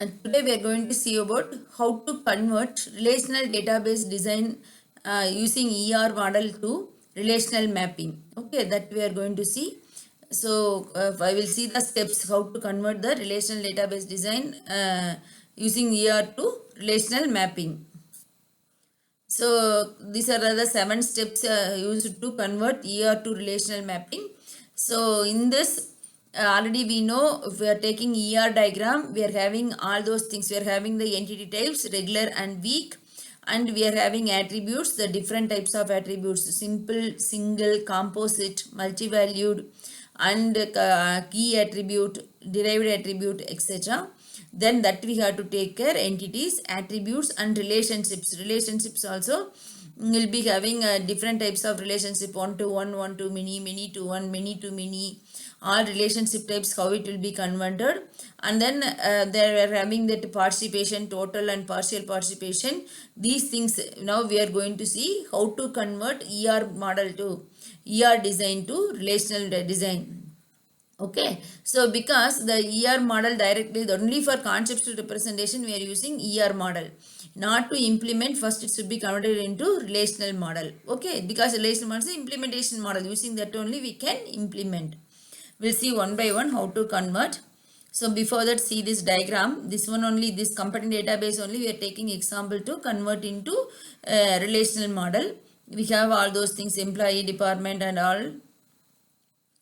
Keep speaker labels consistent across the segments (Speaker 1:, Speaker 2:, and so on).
Speaker 1: And today we are going to see about how to convert relational database design using ER model to relational mapping. Okay, that we are going to see. So I will see the steps how to convert the relational database design using ER to relational mapping. So these are the 7 steps used to convert ER to relational mapping. So in this already we know if we are taking ER diagram, we are having all those things. We are having the entity types regular and weak, and we are having attributes, the different types of attributes: simple, single, composite, multi-valued, and key attribute, derived attribute, etc. Then that we have to take care entities, attributes, and relationships also will be having different types of relationship: one to one, one to many, many to one, many to many. All relationship types, how it will be converted. And then they are having that participation, total and partial participation. These things now we are going to see how to convert ER model to ER design to relational design. Okay, so because the ER model directly only for conceptual representation we are using ER model. Not to implement, first it should be converted into relational model. Okay, because relational model is implementation model. Using that only we can implement. We'll see one by one how to convert. So before that, see this diagram. This one only, this company database only we are taking example to convert into relational model. We have all those things, employee, department and all.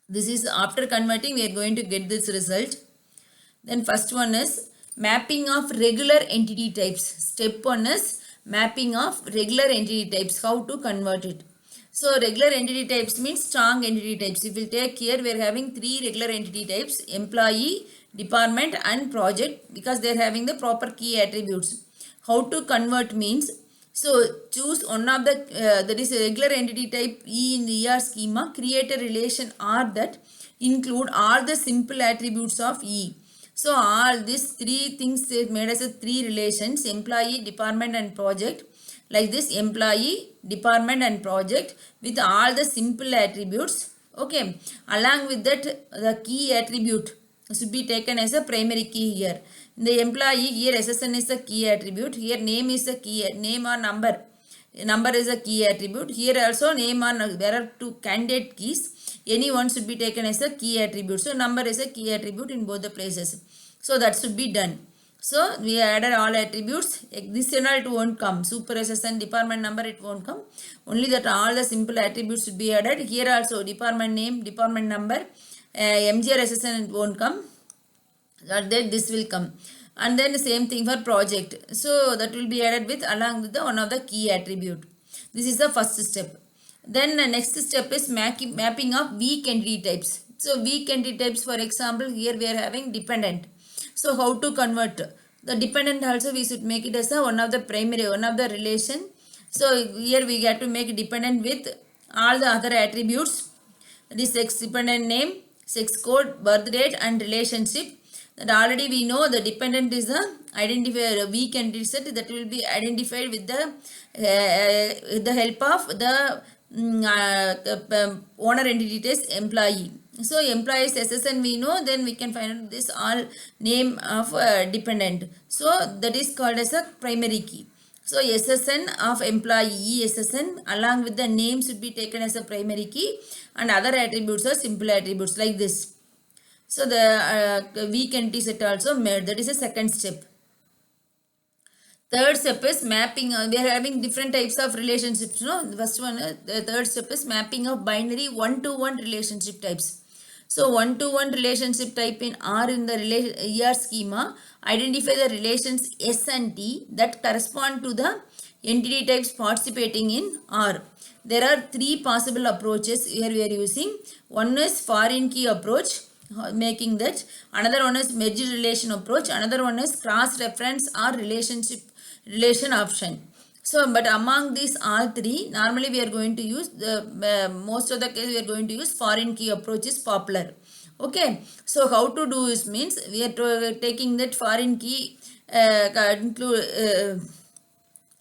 Speaker 1: This is after converting we are going to get this result. Then first one is mapping of regular entity types. Step 1 is mapping of regular entity types. How to convert it. So regular entity types means strong entity types. If we take here, we are having 3 regular entity types: employee, department and project, because they are having the proper key attributes. How to convert means, so choose one of the that is a regular entity type E in the ER schema. Create a relation R that include all the simple attributes of E. So all these 3 things made as a 3 relations: employee, department and project. Like this, employee, department and project with all the simple attributes. Okay, along with that the key attribute should be taken as a primary key here. In the employee, here SSN is the key attribute. Here name is the key, name or number. Number is a key attribute. Here also name or there are 2 candidate keys. Any one should be taken as a key attribute. So number is a key attribute in both the places. So that should be done. So we added all attributes. This result won't come. Super SSN, department number, it won't come. Only that all the simple attributes should be added. Here also department name, department number, MGR SSN, it won't come. Then this will come. And then the same thing for project. So that will be added with along with the one of the key attribute. This is the first step. Then the next step is mapping of weak entity types. So weak entity types, for example, here we are having dependent. So how to convert the dependent also, we should make it as a one of the primary, one of the relation. So here we have to make dependent with all the other attributes. That is sex dependent name, sex code, birth date and relationship. That already we know the dependent is the identifier, a weak entity set that will be identified with the help of the owner entity test employee. So employees SSN we know, then we can find out this all name of dependent. So that is called as a primary key. So SSN of employee SSN along with the name should be taken as a primary key, and other attributes are simple attributes like this. So the weak entity set also made. That is a second step. Third step is mapping. We are having different types of relationships. No, the first one, the third step is mapping of binary one-to-one relationship types. So one-to-one relationship type in R in the ER schema, identify the relations S and T that correspond to the entity types participating in R. There are 3 possible approaches here we are using. One is foreign key approach, making that. Another one is merged relation approach. Another one is cross reference or relation option. So but among these all 3, normally we are going to use the most of the case we are going to use foreign key approach is popular. Okay, so how to do this means we are taking that foreign key include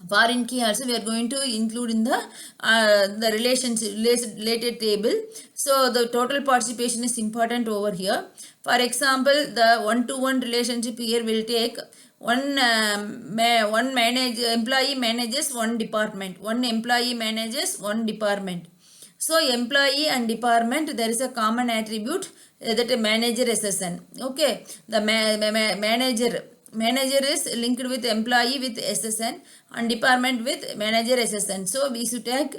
Speaker 1: foreign key also we are going to include in the relationship related table. So the total participation is important over here. For example, the one-to-one relationship here will take one employee manages one department. One employee manages one department. So employee and department, there is a common attribute that a manager SSN. Okay, the manager is linked with employee with SSN and department with manager SSN. So we should take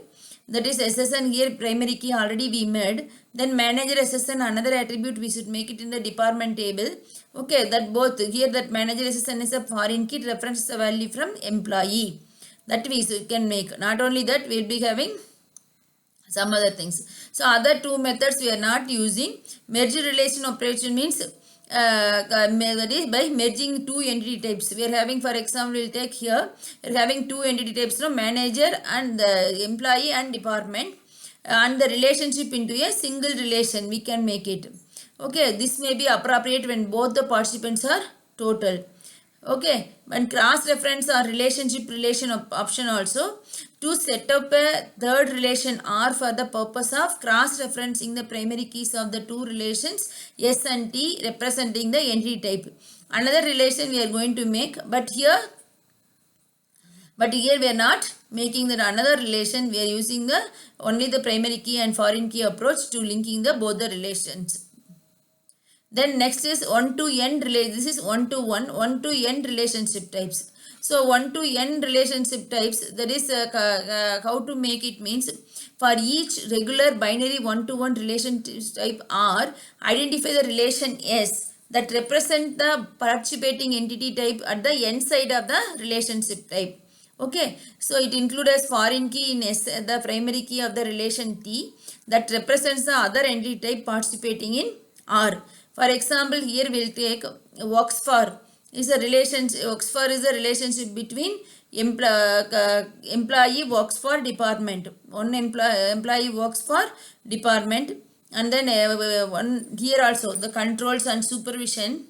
Speaker 1: that is SSN here, primary key already we made. Then manager SSN, another attribute we should make it in the department table. Okay, that both here that manager SSN is a foreign key, reference the value from employee. That we can make. Not only that, we will be having some other things. So other two methods we are not using. Merge relation operation means that is by merging two entity types. We are having, for example, we will take here, we are having two entity types, no, manager and the employee and department, and the relationship into a single relation we can make it. Okay, this may be appropriate when both the participants are total. Okay, when cross reference or relationship relation option also, to set up a third relation R for the purpose of cross referencing the primary keys of the two relations S and T representing the entity type. Another relation we are going to make, but here we are not making that another relation. We are using the only the primary key and foreign key approach to linking the both the relations. Then next is one-to-n relation. This is one-to-one, one-to-n relationship types. So one-to-n relationship types, that is how to make it means, for each regular binary one-to-one relationship type R, identify the relation S that represent the participating entity type at the n side of the relationship type. Okay, so it includes as foreign key in S, the primary key of the relation T that represents the other entity type participating in R. For example, here we will take works for is a relationship. Works for is a relationship between employee works for department. One employee works for department, and then one here also the controls and supervision.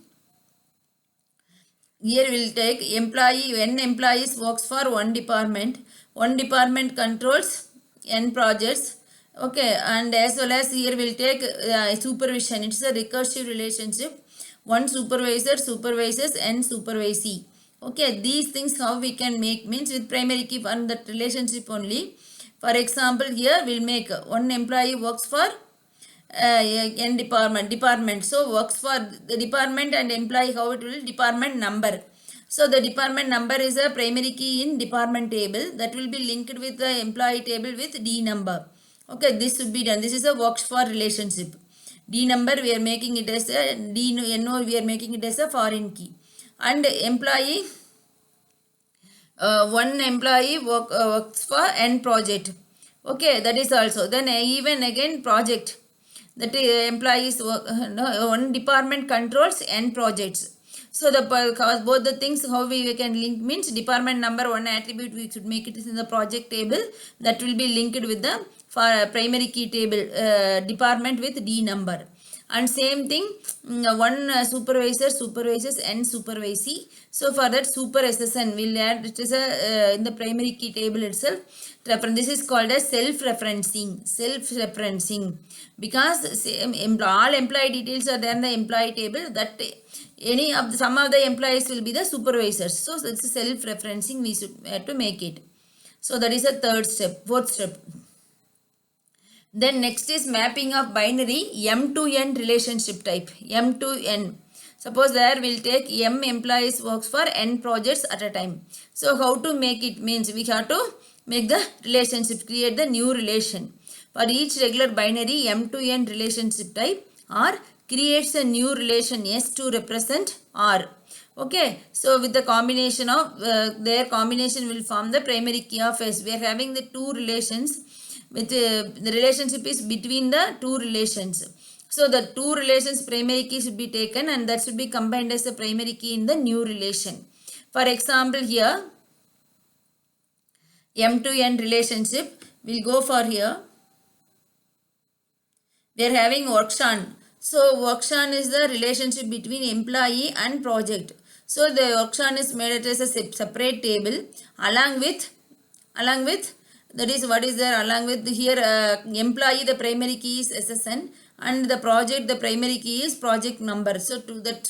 Speaker 1: Here we will take employee, n employees works for one department. One department controls n projects. Okay, and as well as here we will take supervision. It's a recursive relationship. One supervisor supervises and supervisee. Okay, these things how we can make means with primary key and that relationship only. For example, here we'll make one employee works for n department. So works for the department and employee, how it will department number. So the department number is a primary key in department table that will be linked with the employee table with D number. Okay, this should be done. This is a works for relationship. D number we are making it as a NO, we are making it as a foreign key. And employee, one employee works for n project. Okay, that is also. Then even again project, that employees work, one department controls n projects. So the both the things how we can link means department number, one attribute we should make it in the project table that will be linked with the primary key table department with D number. And same thing, one supervisor supervises and supervisee. So for that super SSN will add, it is a in the primary key table itself. This is called as self-referencing. Self-referencing, because all employee details are there in the employee table. That any of some of the employees will be the supervisors. So it's self-referencing we should have to make it. So that is a third step, fourth step. Then next is mapping of binary M to N relationship type. M to N. Suppose there we'll take M employees works for N projects at a time. So how to make it means we have to make the relationship, create the new relation. For each regular binary M to N relationship type R creates a new relation S to represent R. Okay, so with the combination of their combination will form the primary key of S. We are having the two relations with the relationship is between the two relations. So the two relations primary key should be taken and that should be combined as a primary key in the new relation. For example, here M to N relationship will go for here. We are having works on. So works on is the relationship between employee and project. So the works on is made as a separate table along with that is what is there along with here employee, the primary key is SSN, and the project, the primary key is project number. So to that